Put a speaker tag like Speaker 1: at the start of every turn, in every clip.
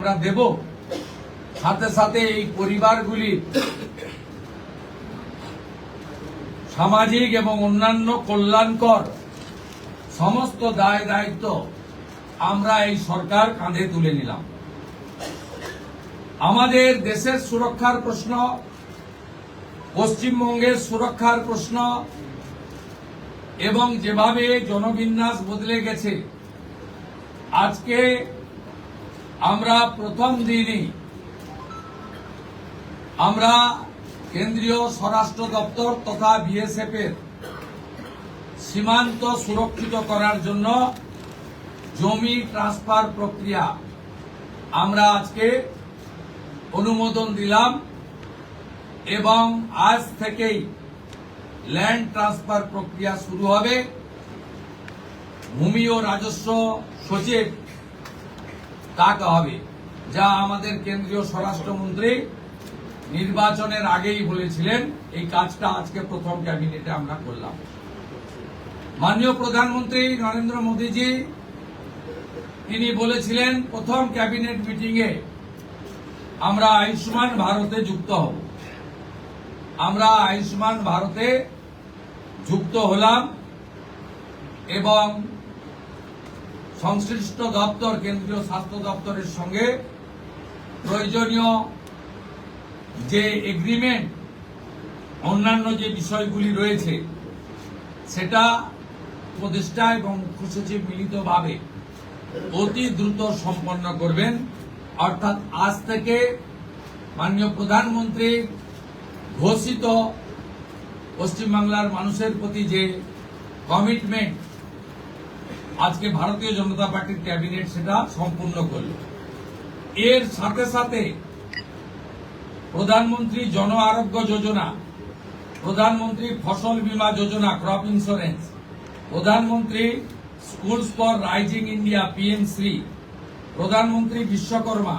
Speaker 1: আমরা দেব। সাথে সাথে এই পরিবারগুলি সামাজিক এবং অন্যান্য কল্যাণকর সমস্ত দায় দায়িত্ব আমরা এই সরকার কাঁধে তুলে নিলাম। আমাদের দেশের সুরক্ষার প্রশ্ন, পশ্চিমবঙ্গের সুরক্ষার প্রশ্ন এবং যেভাবে জনবিন্যাস বদলে গেছে, আজকে আমরা প্রথম দিনই আমরা কেন্দ্রীয় স্বরাষ্ট্র দপ্তর তথা বিএসএফ এর সীমান্ত সুরক্ষিত করার জন্য জমি ট্রান্সফার প্রক্রিয়া আমরা আজকে অনুমোদন দিলাম এবং আজ থেকেই ল্যান্ড ট্রান্সফার প্রক্রিয়া শুরু হবে। ভূমি ও রাজস্ব সচিব ডাকা হবে, যা আমাদের কেন্দ্রীয় স্বরাষ্ট্রমন্ত্রী নির্বাচনের আগেই বলেছিলেন। এই কাজটা আজকে প্রথম ক্যাবিনেটে আমরা করলাম। মাননীয় প্রধানমন্ত্রী নরেন্দ্র মোদীজি তিনি বলেছিলেন প্রথম ক্যাবিনেট মিটিংয়ে আমরা আয়ুষ্মান ভারতে যুক্ত হব। আমরা আয়ুষ্মান ভারতে যুক্ত হলাম এবং সংশ্লিষ্ট দপ্তর কেন্দ্রীয় স্বাস্থ্য দপ্তরের সঙ্গে প্রয়োজনীয় যে এগ্রিমেন্ট অন্যান্য যে বিষয়গুলি রয়েছে সেটা উপদেষ্টা এবং মুখ্য সচিব মিলিতভাবে অতি দ্রুত সম্পন্ন করবেন। অর্থাৎ আজ থেকে মাননীয় প্রধানমন্ত্রীর ঘোষিত পশ্চিমবাংলার মানুষের প্রতি যে কমিটমেন্ট আজকে ভারতীয় জনতা পার্টির ক্যাবিনেট সেটা সম্পূর্ণ করল। এর সাথে সাথে প্রধানমন্ত্রী জন আরোগ্য যোজনা, প্রধানমন্ত্রী ফসল বীমা যোজনা ক্রপ ইন্স্যুরেন্স, প্রধানমন্ত্রী স্কুলস ফর রাইজিং ইন্ডিয়া পিএমশ্রী, প্রধানমন্ত্রী বিশ্বকর্মা,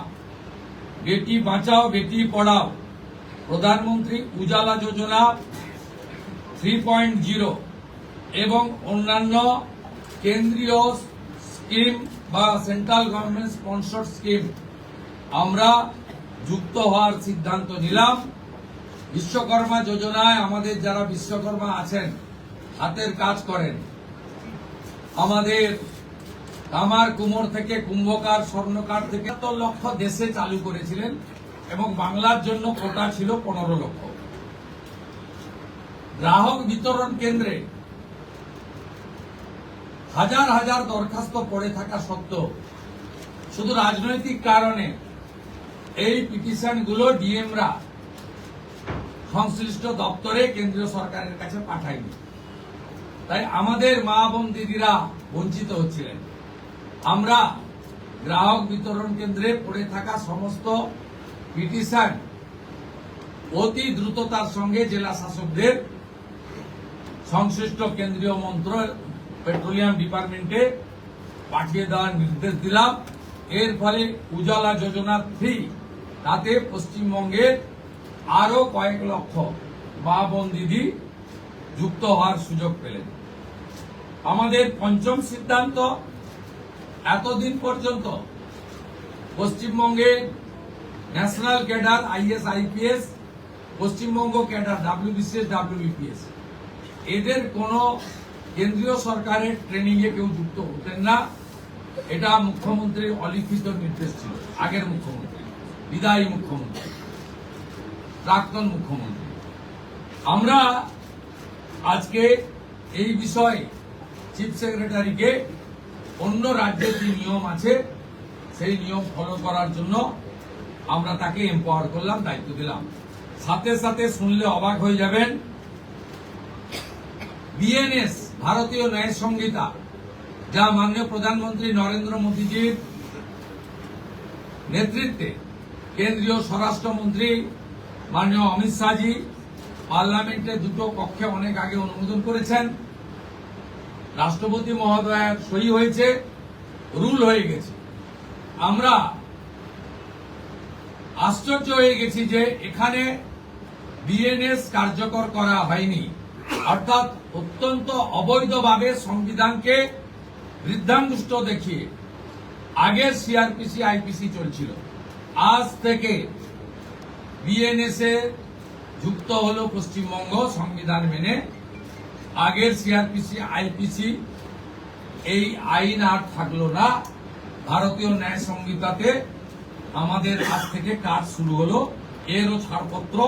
Speaker 1: বেটি বাঁচাও বেটি পড়াও, প্রধানমন্ত্রী উজালা যোজনা 3.0 এবং অন্যান্য কেন্দ্রীয় স্কিম বা সেন্ট্রাল গভর্নমেন্ট স্পন্সর্ড স্কিম আমরা যুক্ত হওয়ার সিদ্ধান্ত নিলাম। বিশ্বকর্মা যোজনায় আমাদের যারা বিশ্বকর্মা আছেন, হাতের কাজ করেন, আমাদের কামার কুমোর থেকে কুম্ভকার, স্বর্ণকার থেকে ৭ লক্ষ দেশে চালু করেছিলেন এবং বাংলার জন্য কোটা ছিল 15 লক্ষ। গ্রাহক বিতরণ কেন্দ্রে হাজার হাজার দরখাস্ত পড়ে থাকা সত্ত্বেও শুধু রাজনৈতিক কারণে এই পিটিশনগুলো ডিএমরা সংশ্লিষ্ট দপ্তরে কেন্দ্রীয় সরকারের কাছে পাঠায়নি। তাই আমাদের মা বোন দিদিরা বঞ্চিত হচ্ছিলেন। আমরা গ্রাহক বিতরণ কেন্দ্রে পড়ে থাকা সমস্ত পিটিশন অতি দ্রুততার সঙ্গে জেলা শাসকদের সংশ্লিষ্ট কেন্দ্রীয় পেট্রোলিয়াম ডিপার্টমেন্টে পাঠিয়ে দেওয়ার নির্দেশ দিলাম। এর ফলে উজালা যোজনা 3 তাতে পশ্চিমবঙ্গের আরো কয়েক লক্ষ মা বোন দিদি যুক্ত হওয়ার সুযোগ পেলেন। আমাদের পঞ্চম সিদ্ধান্ত, এতদিন পর্যন্ত পশ্চিমবঙ্গে national cadre is IPS, Paschimbanga cadre WBCS WBPS এদের কোন কেন্দ্রীয় সরকারের ট্রেনিং এ কেউ যুক্ত হতেন না। এটা মুখ্যমন্ত্রীর অলিখিত নির্দেশ ছিল। আগের মুখ্যমন্ত্রী, বিদায়ী মুখ্যমন্ত্রী, প্রাক্তন মুখ্যমন্ত্রী। আমরা আজকে এই বিষয়ে চিফ সেক্রেটারিকে অন্য রাজ্যের যে নিয়ম আছে সেই নিয়ম ফলো করার জন্য আমরা তাকে এম্পাওয়ার করলাম, দায়িত্ব দিলাম। সাথে সাথে শুনলে অবাক হয়ে যাবেন, বিএনএস ভারতীয় ন্যায় সংহিতা, যা মাননীয় প্রধানমন্ত্রী নরেন্দ্র মোদীজির নেতৃত্বে কেন্দ্রীয় স্বরাষ্ট্রমন্ত্রী মাননীয় অমিত শাহজি পার্লামেন্টে দুটো কক্ষে অনেক আগে অনুমোদন করেছেন। রাষ্ট্রপতি মহোদয়ের সই হয়েছে, রুল হয়ে গেছে। আমরা আশ্চর্য হয়ে গেছি যে এখানে বিএনএস কার্যকর করা হয়নি, অর্থাৎ অত্যন্ত অবৈধভাবে সংবিধানকে বৃদ্ধাঙ্গুষ্ঠ দেখিয়ে আগের সিআরপিসি আইপিসি চলছিল। আজ থেকে বিএনএসএ যুক্ত হলো পশ্চিমবঙ্গ সংবিধান মেনে। আগের সিআরপিসি আইপিসি এই আইন আর থাকলো না। ভারতীয় ন্যায় সংহিতাতে আমাদের আজ থেকে কাজ শুরু হলো। এরও ছাড়পত্র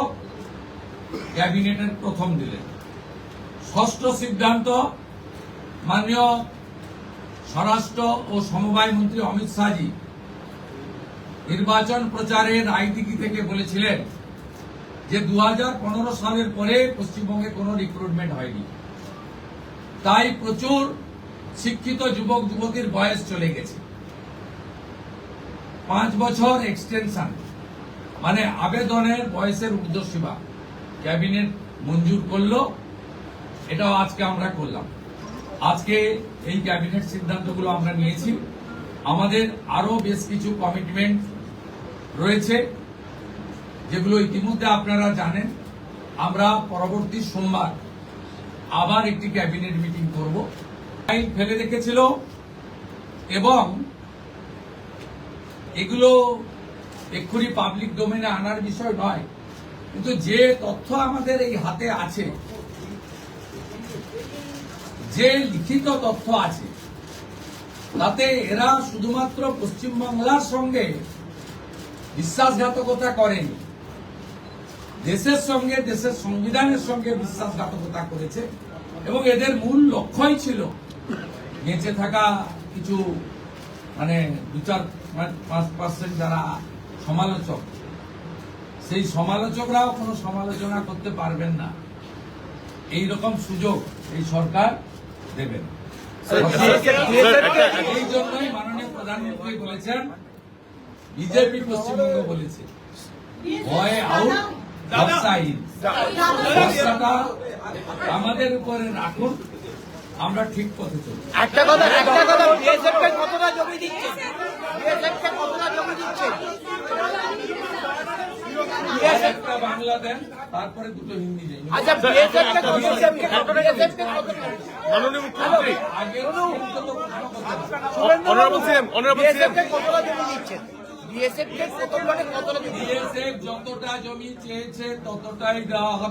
Speaker 1: ক্যাবিনেটের প্রথম দিলেন। ষষ্ঠ সিদ্ধান্ত, মাননীয় স্বরাষ্ট্র ও সমবায় মন্ত্রী অমিত শাহজি নির্বাচন প্রচারের আইটিকি থেকে বলেছিলেন যে 2015 সালের পরে পশ্চিমবঙ্গে কোনো রিক্রুটমেন্ট হয়নি, তাই প্রচুর শিক্ষিত যুবক যুবতীর বয়স চলে গেছে। 5 বছর এক্সটেনশন মানে আবেদনের বয়সের ঊর্ধ্বসীমা ক্যাবিনেট মঞ্জুর করলো। এটাও আজকে আমরা করলাম। আজকে এই ক্যাবিনেট সিদ্ধান্তগুলো আমরা নিয়েছি। আমাদের আরো বেশ কিছু কমিটমেন্ট রয়েছে যেগুলো ইতিমধ্যে আপনারা জানেন। আমরা পরবর্তী সোমবার আবার একটি ক্যাবিনেট মিটিং করব। আইন ফেলে রেখেছিল এবং এগুলো এক্ষুনি পাবলিক ডোমেনে আনার বিষয় নয়, কিন্তু যে তথ্য আমাদের এই হাতে আছে, যে লিখিত তথ্য আছে, তাতে এরা শুধুমাত্র পশ্চিমবাংলার সঙ্গে বিশ্বাসঘাতকতা করেনি, দেশের সঙ্গে, দেশের সংবিধানের সঙ্গে বিশ্বাসঘাতকতা করেছে। এবং এদের মূল লক্ষ্যই ছিল বেঁচে থাকা কিছু মানে 2-5% যারা সমালোচক, সেই সমালোচকরাও কোনো সমালোচনা করতে পারবেন না, এই রকম সুযোগ এই সরকার দেবেন। এই জন্যই মাননীয় প্রধানমন্ত্রী বলেছেন, বিজেপি পশ্চিমবঙ্গ বলেছে, ভয় আউট ভরসা ইন। ভরসাটা আমাদের উপরে রাখুন, আমরা ঠিক পথে চলব।
Speaker 2: একটা কথা বিএসএফ কে কতটা জমি দিচ্ছে? বিএসএফ কে কতটা জমি দিচ্ছে?
Speaker 1: একটা বাংলা দেন, তারপরে দুটো হিন্দি দেন।
Speaker 2: আচ্ছা, বিএসএফ কে কতটা
Speaker 3: মাননীয় মুখ্যমন্ত্রী,
Speaker 1: আগের কিন্তু তো কোনো কথা না।
Speaker 3: অনারেবল সিএম,
Speaker 2: বিএসএফ কে কতটা জমি দিচ্ছে? বিএসএফ কে কতটা জমি?
Speaker 1: বিএসএফ যতটা জমি চেয়েছে ততটাই দেওয়া হবে।